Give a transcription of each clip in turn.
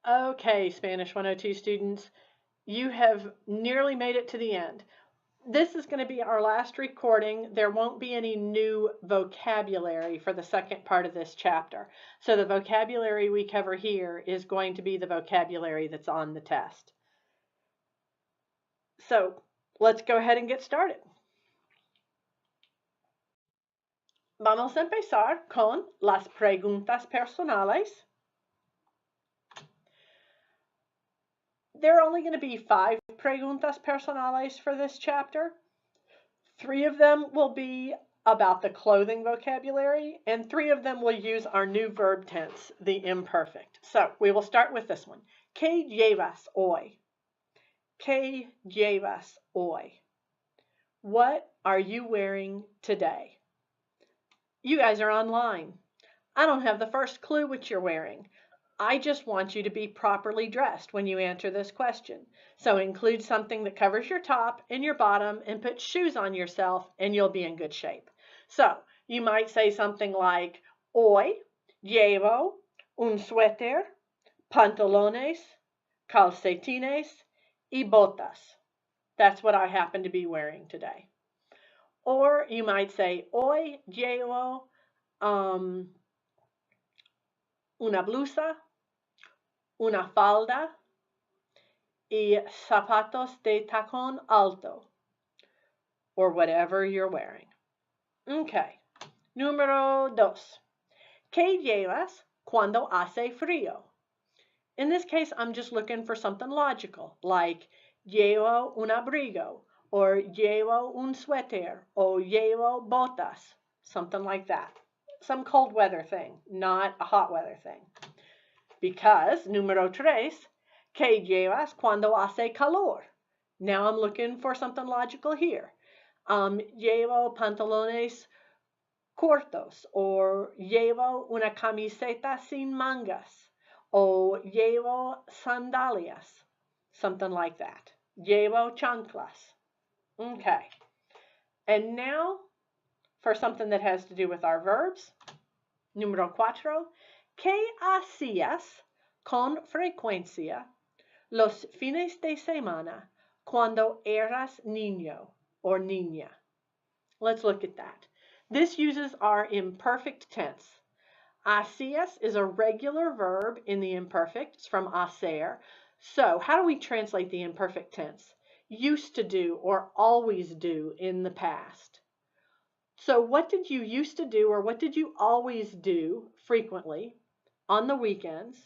Okay, Spanish 102 students, you have nearly made it to the end. This is going to be our last recording. There won't be any new vocabulary for the second part of this chapter. So the vocabulary we cover here is going to be the vocabulary that's on the test. So let's go ahead and get started. Vamos a empezar con las preguntas personales. There are only going to be 5 preguntas personales for this chapter. 3 of them will be about the clothing vocabulary, and 3 of them will use our new verb tense, the imperfect. So we will start with this one. ¿Qué llevas hoy? ¿Qué llevas hoy? What are you wearing today? You guys are online. I don't have the first clue what you're wearing. I just want you to be properly dressed when you answer this question. So include something that covers your top and your bottom and put shoes on yourself and you'll be in good shape. So you might say something like, Hoy llevo un suéter, pantalones, calcetines y botas. That's what I happen to be wearing today. Or you might say, Hoy llevo una blusa, una falda y zapatos de tacón alto, or whatever you're wearing. Okay. Número 2. ¿Qué llevas cuando hace frío? In this case, I'm just looking for something logical, like llevo un abrigo, or llevo un suéter, or llevo botas, something like that. Some cold weather thing, not a hot weather thing. Because, número 3, ¿qué llevas cuando hace calor? Now I'm looking for something logical here. Llevo pantalones cortos, or llevo una camiseta sin mangas, or llevo sandalias, something like that. Llevo chanclas. Okay. And now for something that has to do with our verbs. Número 4. ¿Qué hacías con frecuencia los fines de semana cuando eras niño or niña? Let's look at that. This uses our imperfect tense. Hacías is a regular verb in the imperfect. It's from hacer. So how do we translate the imperfect tense? Used to do or always do in the past. So what did you used to do or what did you always do frequently on the weekends?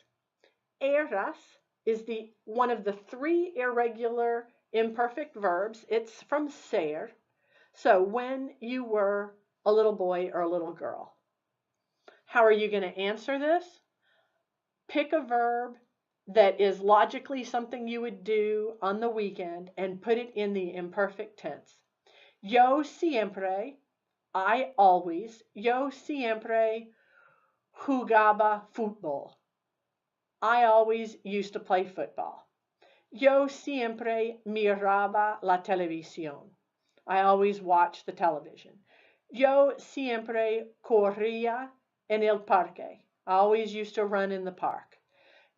Eras is one of the 3 irregular imperfect verbs. It's from ser. So when you were a little boy or a little girl. How are you going to answer this? Pick a verb that is logically something you would do on the weekend and put it in the imperfect tense. Yo siempre, I always, yo siempre jugaba fútbol. I always used to play football. Yo siempre miraba la televisión. I always watched the television. Yo siempre corría en el parque. I always used to run in the park.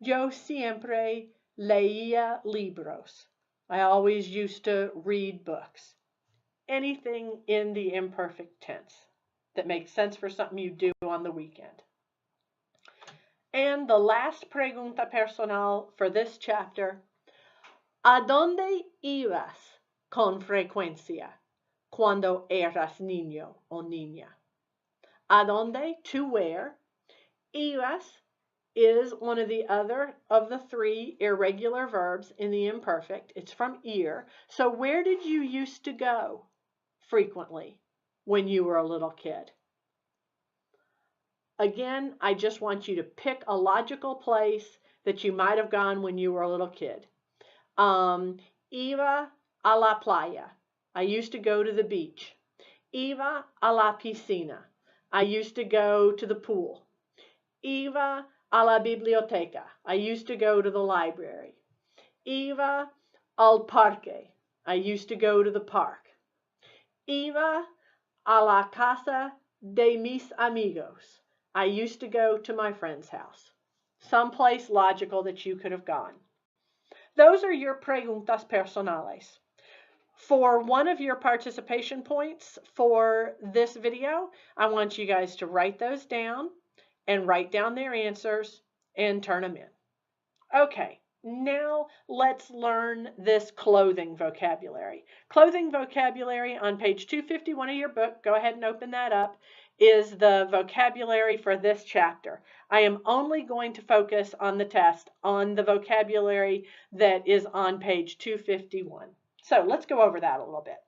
Yo siempre leía libros. I always used to read books. Anything in the imperfect tense that makes sense for something you do on the weekend. And the last pregunta personal for this chapter, ¿a dónde ibas con frecuencia cuando eras niño o niña? ¿A dónde? To where. Ibas is one of the other of the 3 irregular verbs in the imperfect. It's from ir. So where did you used to go frequently when you were a little kid? Again, I just want you to pick a logical place that you might have gone when you were a little kid. Iba a la playa. I used to go to the beach. Iba a la piscina. I used to go to the pool. Iba a la biblioteca. I used to go to the library. Iba al parque. I used to go to the park. Iba a la casa de mis amigos. I used to go to my friend's house. someplace logical that you could have gone. Those are your preguntas personales. For one of your participation points for this video, I want you guys to write those down and write down their answers and turn them in. Okay, now let's learn this clothing vocabulary. Clothing vocabulary on page 251 of your book, go ahead and open that up, is the vocabulary for this chapter. I am only going to focus on the test on the vocabulary that is on page 251. So let's go over that a little bit.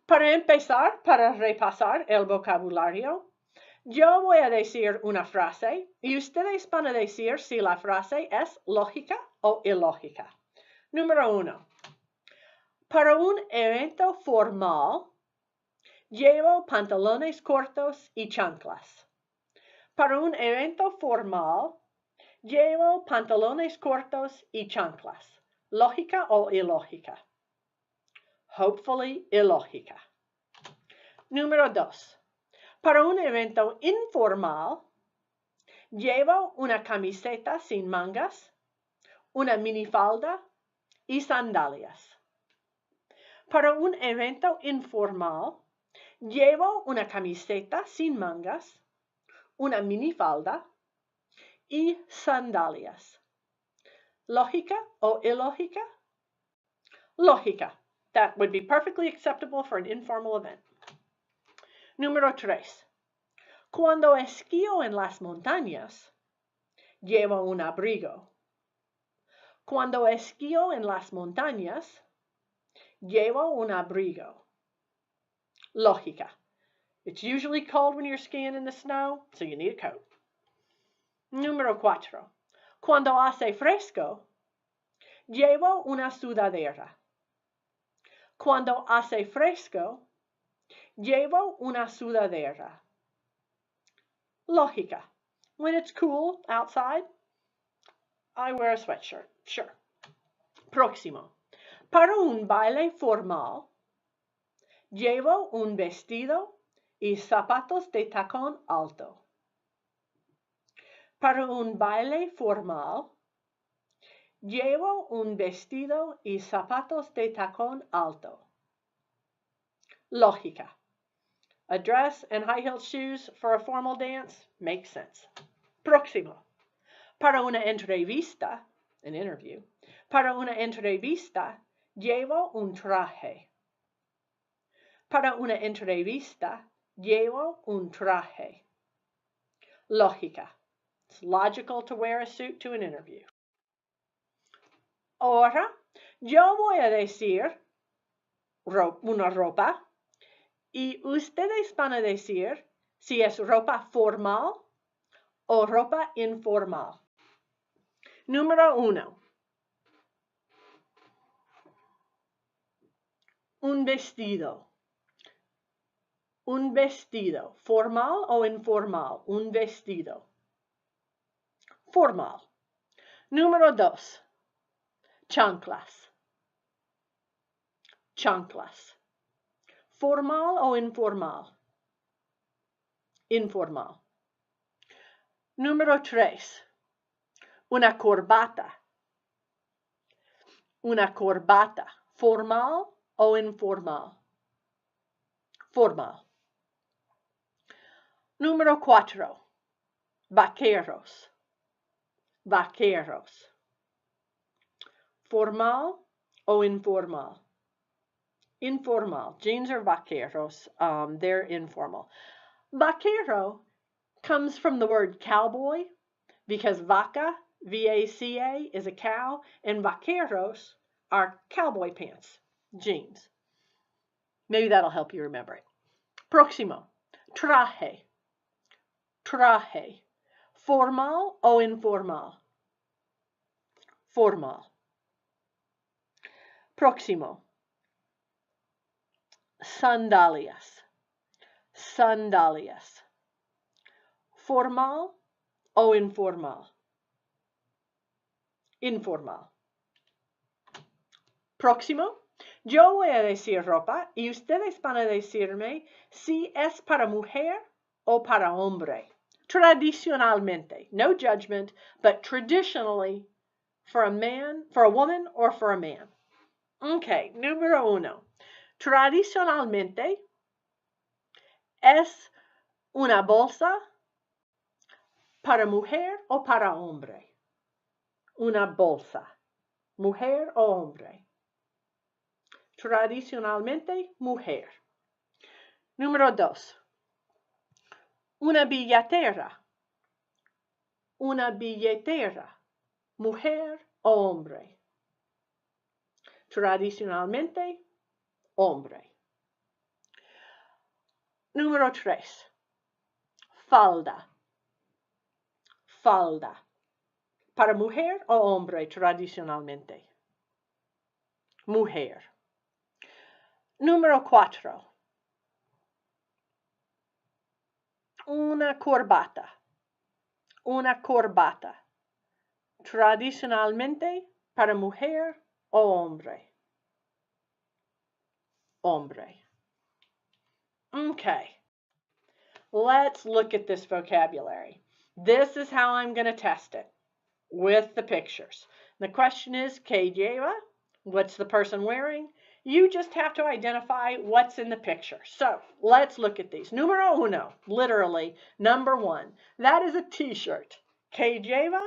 Para empezar, para repasar el vocabulario, yo voy a decir una frase y ustedes van a decir si la frase es lógica o ilógica. Número 1. Para un evento formal, llevo pantalones cortos y chanclas. Para un evento formal, llevo pantalones cortos y chanclas. ¿Lógica o ilógica? Hopefully ilógica. Número 2. Para un evento informal, llevo una camiseta sin mangas, una minifalda y sandalias. Para un evento informal, llevo una camiseta sin mangas, una minifalda y sandalias. ¿Lógica o ilógica? Lógica. That would be perfectly acceptable for an informal event. Número 3. Cuando esquío en las montañas, llevo un abrigo. Cuando esquío en las montañas, llevo un abrigo. Lógica. It's usually cold when you're skiing in the snow, so you need a coat. Número 4. Cuando hace fresco, llevo una sudadera. Cuando hace fresco, llevo una sudadera. Lógica. When it's cool outside, I wear a sweatshirt. Sure. Próximo. Para un baile formal, llevo un vestido y zapatos de tacón alto. Para un baile formal, llevo un vestido y zapatos de tacón alto. Lógica. A dress and high-heeled shoes for a formal dance makes sense. Próximo. Para una entrevista, an interview, para una entrevista, llevo un traje. Para una entrevista, llevo un traje. Lógica. It's logical to wear a suit to an interview. Ahora, yo voy a decir una ropa y ustedes van a decir si es ropa formal o ropa informal. Número 1. Un vestido. Un vestido. ¿Formal o informal? Un vestido. Formal. Número 2. Chanclas. Chanclas. ¿Formal o informal? Informal. Número 3. Una corbata. Una corbata. ¿Formal o informal? Formal. Número 4. Vaqueros. Vaqueros. ¿Formal o informal? Informal. Jeans are vaqueros. They're informal. Vaquero comes from the word cowboy because vaca, V-A-C-A, is a cow, and vaqueros are cowboy pants, jeans. Maybe that'll help you remember it. Próximo. Traje. Traje. ¿Formal o informal? Formal. Próximo. Sandalias. Sandalias. ¿Formal o informal? Informal. Próximo. Yo voy a decir ropa y ustedes van a decirme si es para mujer o para hombre. Tradicionalmente. no judgment, but traditionally for a man, for a woman, or for a man. Okay, número 1. Tradicionalmente es una bolsa para mujer o para hombre. Una bolsa, mujer o hombre. Tradicionalmente, mujer. Número 2. Una billetera. Una billetera, mujer o hombre. Tradicionalmente, hombre. Número 3. Falda. Falda. Para mujer o hombre tradicionalmente. Mujer. Número 4. Una corbata. Una corbata. Tradicionalmente para mujer o hombre. Hombre. Okay. Let's look at this vocabulary. This is how I'm going to test it with the pictures. The question is, ¿qué lleva? What's the person wearing? You just have to identify what's in the picture. So let's look at these. Número 1, literally, number 1. That is a t-shirt. ¿Qué lleva?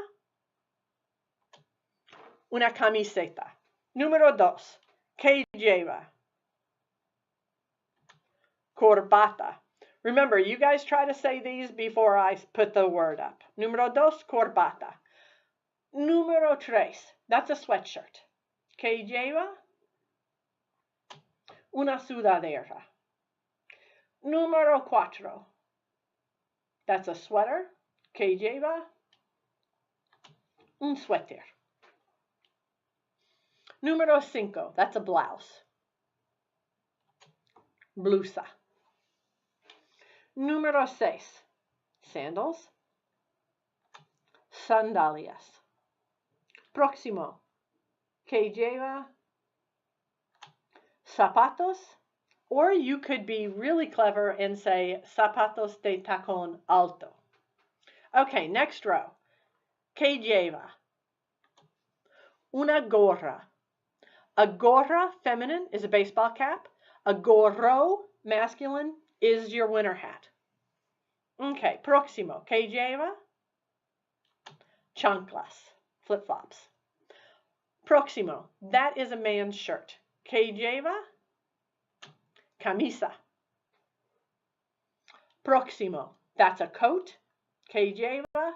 Una camiseta. Número 2. ¿Qué lleva? Corbata. Remember, you guys try to say these before I put the word up. Número 2, corbata. Número 3, that's a sweatshirt. ¿Qué lleva? Una sudadera. Número 4, that's a sweater. ¿Qué lleva? Un suéter. Número 5, that's a blouse. Blusa. Número 6, sandals. Sandalias. Próximo, ¿qué lleva? Zapatos. Or you could be really clever and say zapatos de tacón alto. Okay, next row. ¿Qué lleva? Una gorra. A gorra, feminine, is a baseball cap. A gorro, masculine, is your winter hat. Okay, próximo. ¿Qué lleva? Chanclas, flip-flops. Próximo, that is a man's shirt. ¿Qué lleva? Camisa. Próximo, that's a coat. ¿Qué lleva?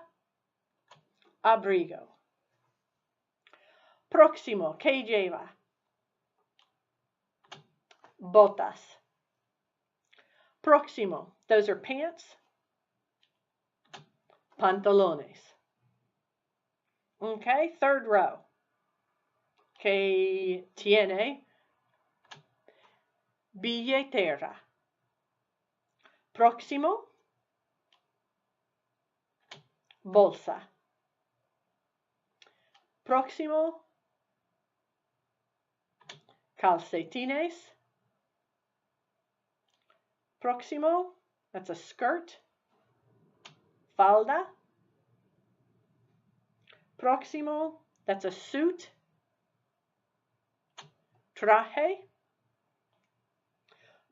Abrigo. Próximo, ¿qué lleva? Botas. Próximo, those are pants. Pantalones. Okay, third row. ¿Qué tiene? Billetera. Próximo, bolsa. Próximo, calcetines. Próximo, that's a skirt. Falda. Próximo, that's a suit. Traje.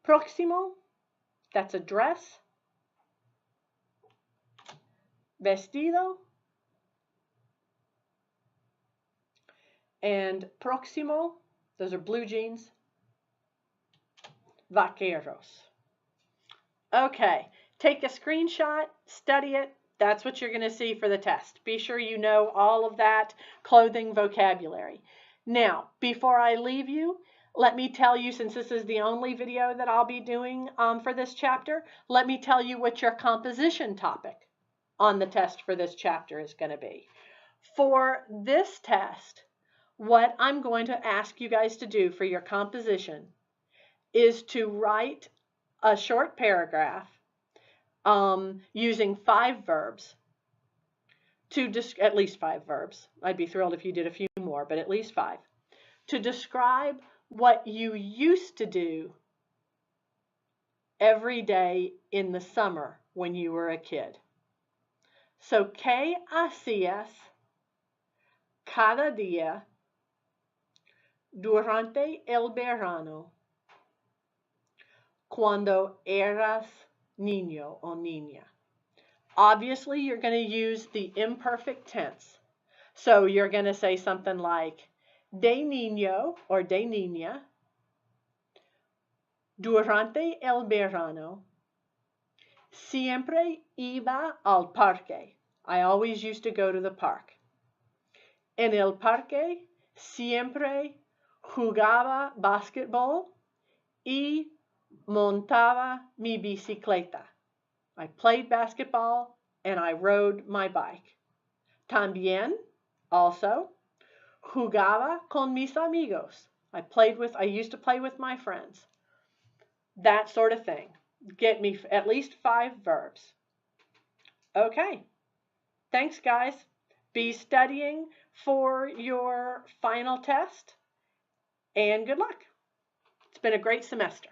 Próximo, that's a dress. Vestido. And próximo, those are blue jeans. Vaqueros. Okay, take a screenshot, study it. That's what you're going to see for the test. Be sure you know all of that clothing vocabulary. Now, before I leave you, let me tell you, since this is the only video that I'll be doing for this chapter, let me tell you what your composition topic on the test for this chapter is going to be. For this test, what I'm going to ask you guys to do for your composition is to write a short paragraph using 5 verbs, at least 5 verbs. I'd be thrilled if you did a few more, but at least 5, to describe what you used to do every day in the summer when you were a kid. So, ¿qué hacías cada día durante el verano cuando eras niño o niña? Obviously, you're going to use the imperfect tense. So you're going to say something like, de niño or de niña, durante el verano, siempre iba al parque. I always used to go to the park. En el parque siempre jugaba basketball y montaba mi bicicleta. I played basketball and I rode my bike. También, also, jugaba con mis amigos. I used to play with my friends. That sort of thing. Get me at least 5 verbs. Okay. Thanks, guys. Be studying for your final test, and good luck. It's been a great semester.